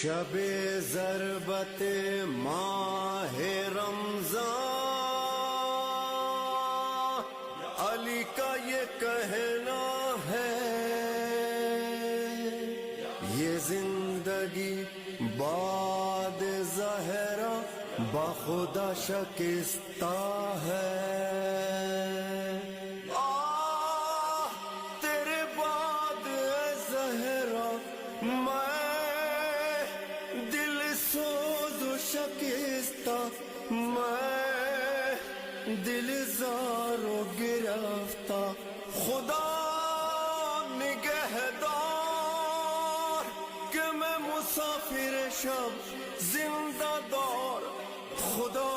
शबे ज़रबत माहे रमज़ान अली का ये कहना है, ये जिंदगी बाद ज़हरा बाखुदा शकिस्ता है। तेरे बाद ज़हरा मैं दिल सोज़ शकिस्ता, मैं दिल ज़ारो गिरफ्ता। खुदा निगहदार कि मैं मुसाफिर शब जिंदा दौर, खुदा